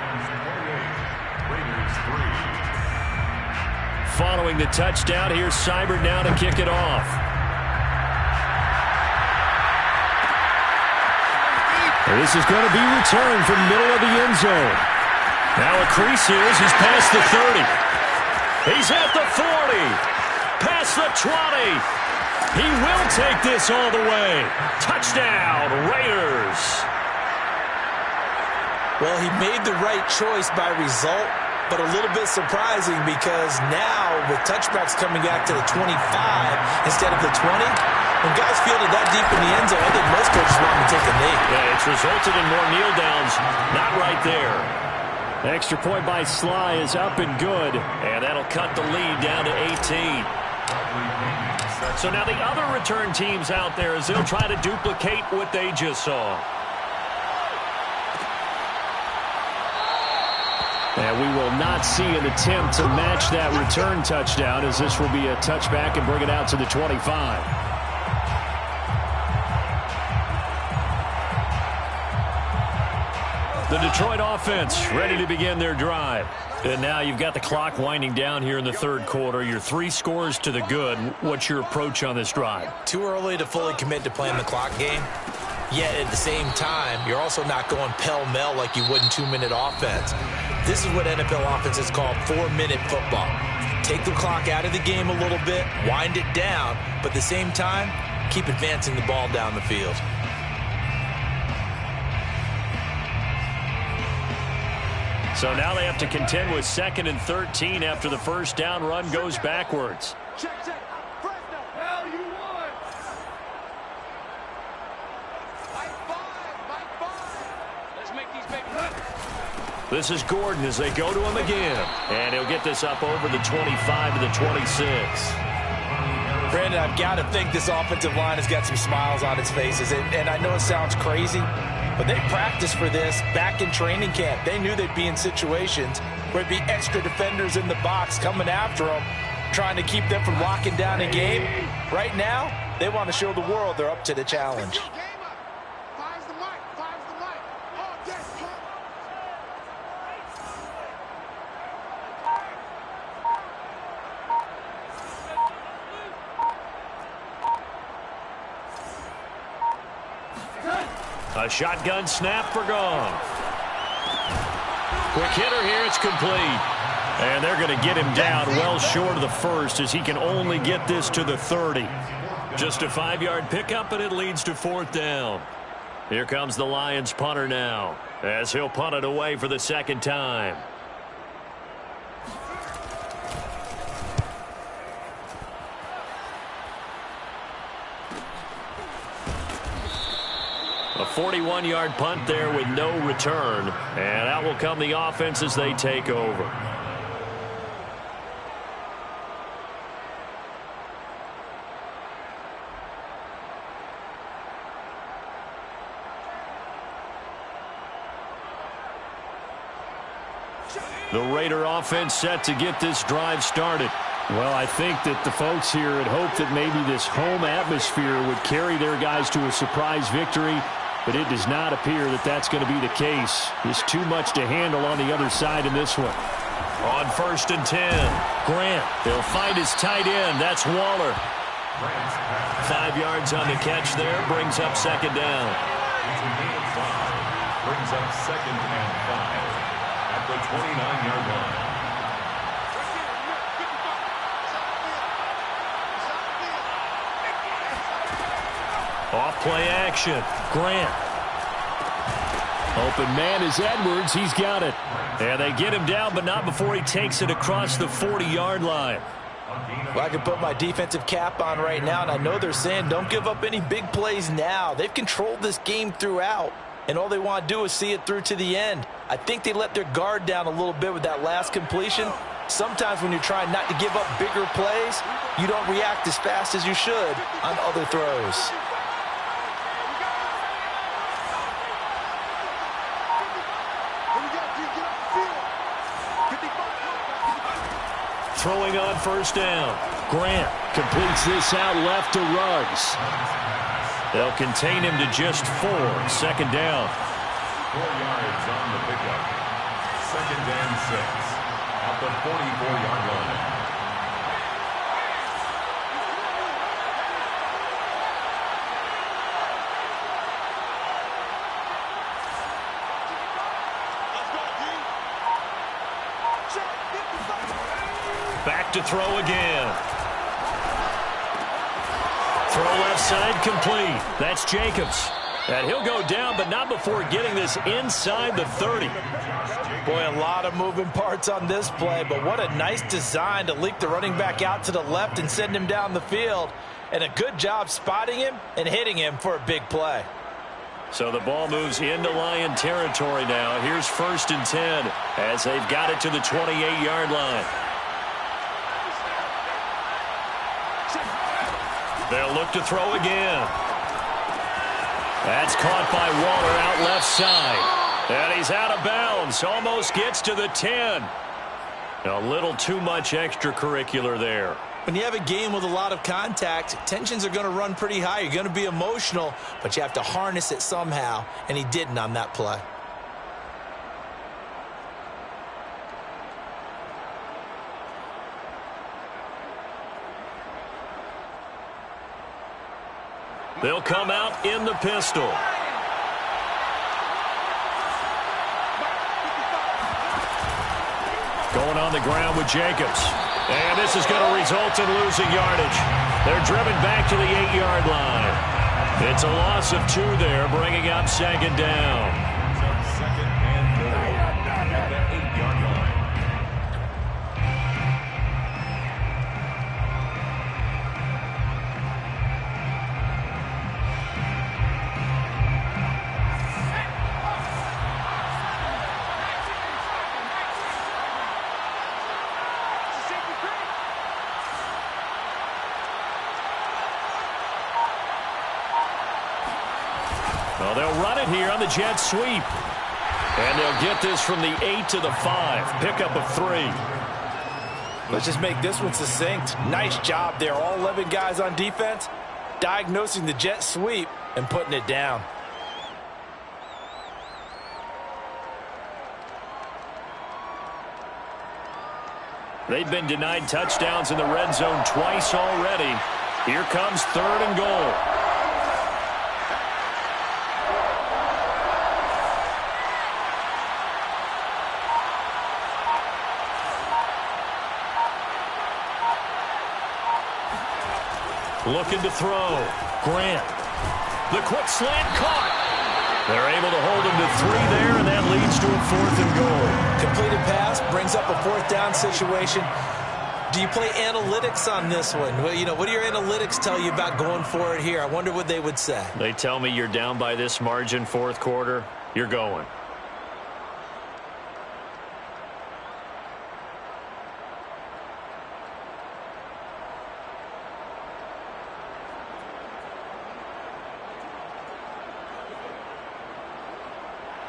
Following the touchdown, here's Seibert now to kick it off. This is going to be returned from middle of the end zone. Now a crease here as he's past the 30. He's at the 40. Past the 20. He will take this all the way. Touchdown, Raiders. Well, he made the right choice by result, but a little bit surprising because now with touchbacks coming back to the 25 instead of the 20, when guys fielded that deep in the end zone, I think most coaches want to take a knee. Yeah, it's resulted in more kneel downs. Not right there. Extra point by Sly is up and good, and that'll cut the lead down to 18. So now the other return teams out there as they'll try to duplicate what they just saw. And we will not see an attempt to match that return touchdown, as this will be a touchback and bring it out to the 25. The Detroit offense ready to begin their drive. And now you've got the clock winding down here in the 3rd quarter. You're 3 scores to the good. What's your approach on this drive? Too early to fully commit to playing the clock game. Yet at the same time, you're also not going pell-mell like you would in 2-minute offense. This is what NFL offenses call 4-minute football. Take the clock out of the game a little bit, wind it down, but at the same time, keep advancing the ball down the field. So now they have to contend with 2nd and 13 after the first down run goes backwards. This is Gordon as they go to him again. And he'll get this up over the 25 to the 26. Brandon, I've got to think this offensive line has got some smiles on its faces. And I know it sounds crazy, but they practiced for this back in training camp. They knew they'd be in situations where there'd be extra defenders in the box coming after them, trying to keep them from locking down a game. Right now, they want to show the world they're up to the challenge. A shotgun snap for gone. Quick hitter here, it's complete. And they're going to get him down well short of the first as he can only get this to the 30. Just a 5-yard pickup, and it leads to 4th down. Here comes the Lions punter now as he'll punt it away for the second time. A 41-yard punt there with no return. And out will come the offense as they take over. The Raider offense set to get this drive started. Well, I think that the folks here had hoped that maybe this home atmosphere would carry their guys to a surprise victory, but it does not appear that that's going to be the case. There's too much to handle on the other side in this one. On 1st and 10, Grant. They'll find his tight end. That's Waller. 5 yards on the catch there. Brings up second down. Brings up 2nd and 5 at the 29-yard line. Off play action. Grant. Open man is Edwards. He's got it. And they get him down, but not before he takes it across the 40-yard line. Well, I can put my defensive cap on right now, and I know they're saying don't give up any big plays now. They've controlled this game throughout, and all they want to do is see it through to the end. I think they let their guard down a little bit with that last completion. Sometimes when you're trying not to give up bigger plays, you don't react as fast as you should on other throws. Throwing on 1st down. Grant Completes this out left to Ruggs. They'll contain him to just 4. 2nd down. 4 yards on the pickup. 2nd and 6 at the 44-yard line. Back to throw again. Throw left side complete. That's Jacobs. And he'll go down, but not before getting this inside the 30. Boy, a lot of moving parts on this play, but what a nice design to leak the running back out to the left and send him down the field. And a good job spotting him and hitting him for a big play. So the ball moves into Lion territory now. Here's 1st and 10 as they've got it to the 28-yard line. They'll look to throw again. That's caught by Waller out left side. And he's out of bounds. Almost gets to the 10. A little too much extracurricular there. When you have a game with a lot of contact, tensions are going to run pretty high. You're going to be emotional, but you have to harness it somehow, and he didn't on that play. They'll come out in the pistol. Going on the ground with Jacobs. And this is going to result in losing yardage. They're driven back to the 8-yard line. It's a loss of 2 there, bringing up 2nd down. 2nd and 4 at the 8-yard line. Well, they'll run it here on the jet sweep. And they'll get this from the 8 to the 5. Pickup of 3. Let's just make this one succinct. Nice job there. All 11 guys on defense diagnosing the jet sweep and putting it down. They've been denied touchdowns in the red zone twice already. Here comes 3rd and goal. Looking to throw. Grant. The quick slant caught. They're able to hold him to 3 there, and that leads to a 4th and goal. Completed pass brings up a 4th down situation. Do you play analytics on this one? Well, you know, what do your analytics tell you about going for it here? I wonder what they would say. They tell me you're down by this margin 4th quarter, you're going.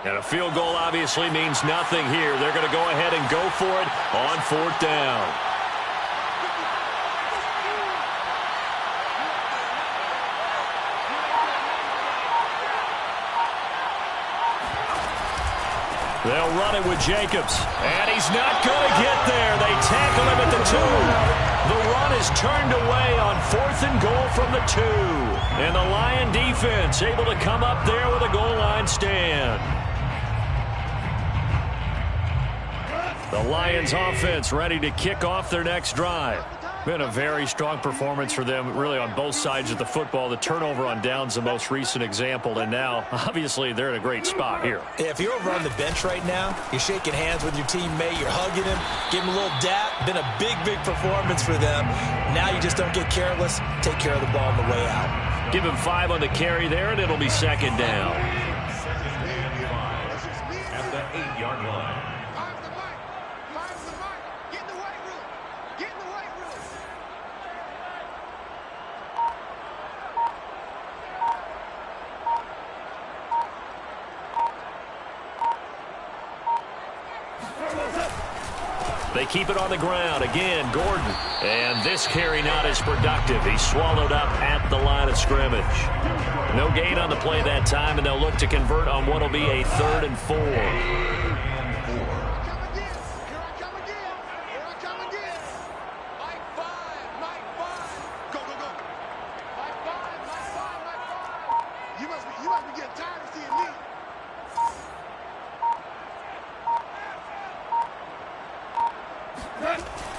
And a field goal obviously means nothing here. They're going to go ahead and go for it on 4th down. They'll run it with Jacobs. And he's not going to get there. They tackle him at the 2. The run is turned away on 4th and goal from the 2. And the Lion defense able to come up there with a goal line stand. The Lions offense ready to kick off their next drive. Been a very strong performance for them, really, on both sides of the football. The turnover on downs, the most recent example, and now, obviously, they're in a great spot here. Yeah, if you're over on the bench right now, you're shaking hands with your teammate, you're hugging him, give him a little dap. Been a big, big performance for them. Now you just don't get careless. Take care of the ball on the way out. Give him 5 on the carry there, and it'll be 2nd down. At the 8-yard line. They keep it on the ground. Again, Gordon. And this carry not as productive. He's swallowed up at the line of scrimmage. No gain on the play that time, and they'll look to convert on what will be a 3rd and 4.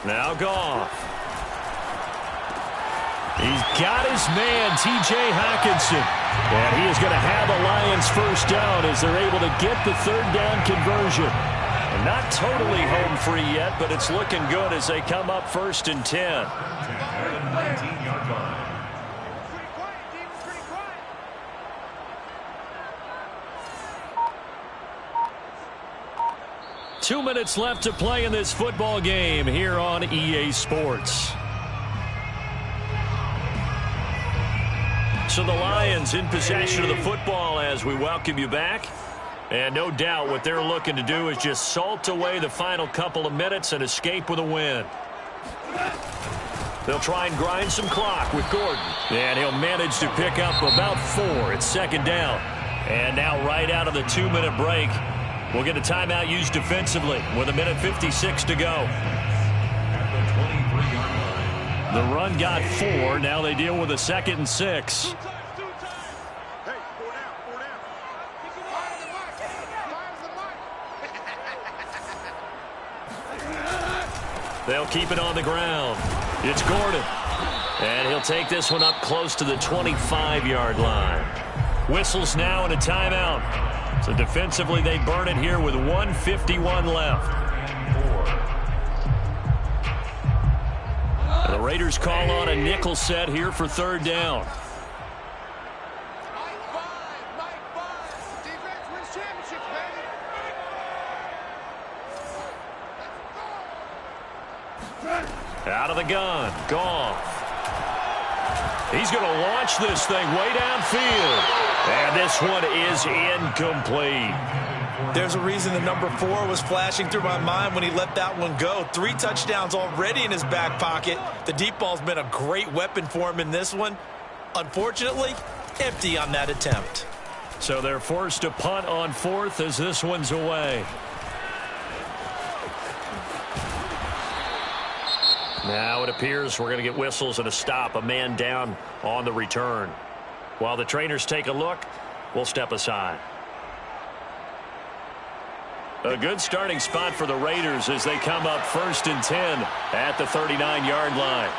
Now Goff. He's got his man, T.J. Hockenson. And he is going to have the Lions 1st down as they're able to get the 3rd down conversion. And not totally home free yet, but it's looking good as they come up 1st and 10. 19-yard line. 2 minutes left to play in this football game here on EA Sports. So the Lions in possession of the football as we welcome you back. And no doubt what they're looking to do is just salt away the final couple of minutes and escape with a win. They'll try and grind some clock with Gordon. And he'll manage to pick up about 4. It's 2nd down. And now right out of the 2-minute break, we'll get a timeout used defensively with 1:56 to go. At the 23-yard line. The run got 4. Now they deal with a 2nd and 6. They'll keep it on the ground. It's Gordon. And he'll take this one up close to the 25-yard line. Whistles now and a timeout. So defensively, they burn it here with 1:51 left. And the Raiders call on a nickel set here for 3rd down. Out of the gun, Goff. He's going to launch this thing way downfield. And this one is incomplete. There's a reason the number 4 was flashing through my mind when he let that one go. 3 touchdowns already in his back pocket. The deep ball's been a great weapon for him in this one. Unfortunately, empty on that attempt. So they're forced to punt on 4th as this one's away. Now it appears we're going to get whistles and a stop. A man down on the return. While the trainers take a look, we'll step aside. A good starting spot for the Raiders as they come up 1st and 10 at the 39-yard line.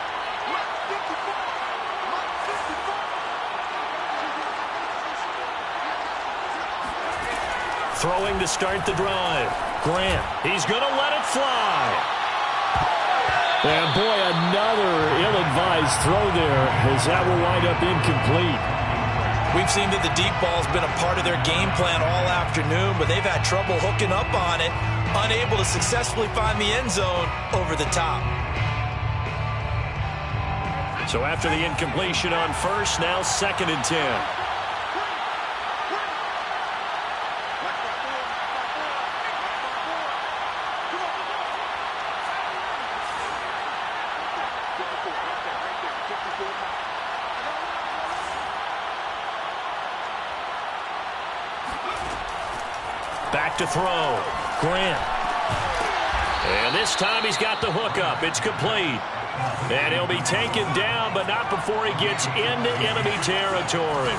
Throwing to start the drive. Grant, he's going to let it fly. And boy, another ill-advised throw there as that will wind up incomplete. We've seen that the deep ball's been a part of their game plan all afternoon, but they've had trouble hooking up on it, unable to successfully find the end zone over the top. So after the incompletion on 1st, now 2nd and 10. Back to throw. Grant. And this time he's got the hook up. It's complete. And he'll be taken down, but not before he gets into enemy territory.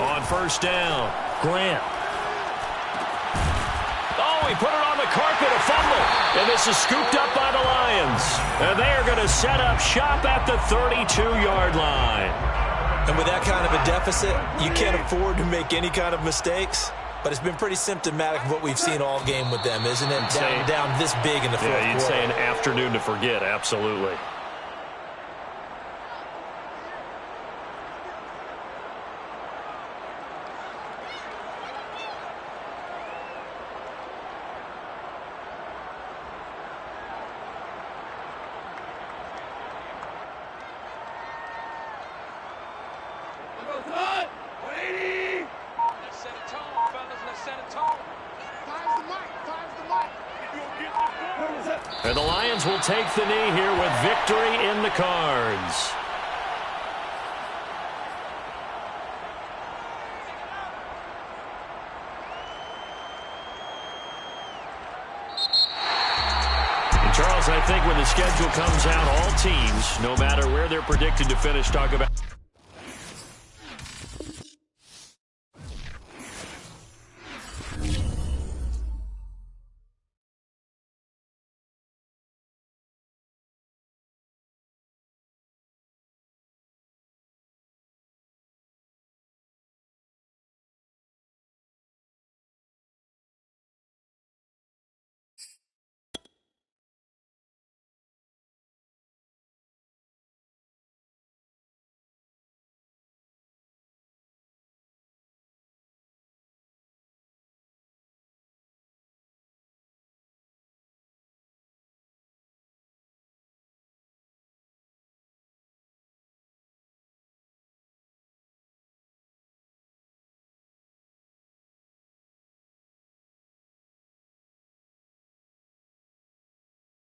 On 1st down, Grant. He put it on the carpet, a fumble. And this is scooped up by the Lions. And they are going to set up shop at the 32-yard line. And with that kind of a deficit, you can't afford to make any kind of mistakes. But it's been pretty symptomatic of what we've seen all game with them, isn't it? Down this big in the fourth quarter. Yeah, you'd say an afternoon to forget, absolutely. And the Lions will take the knee here with victory in the cards. And Charles, I think when the schedule comes out, all teams, no matter where they're predicted to finish, talk about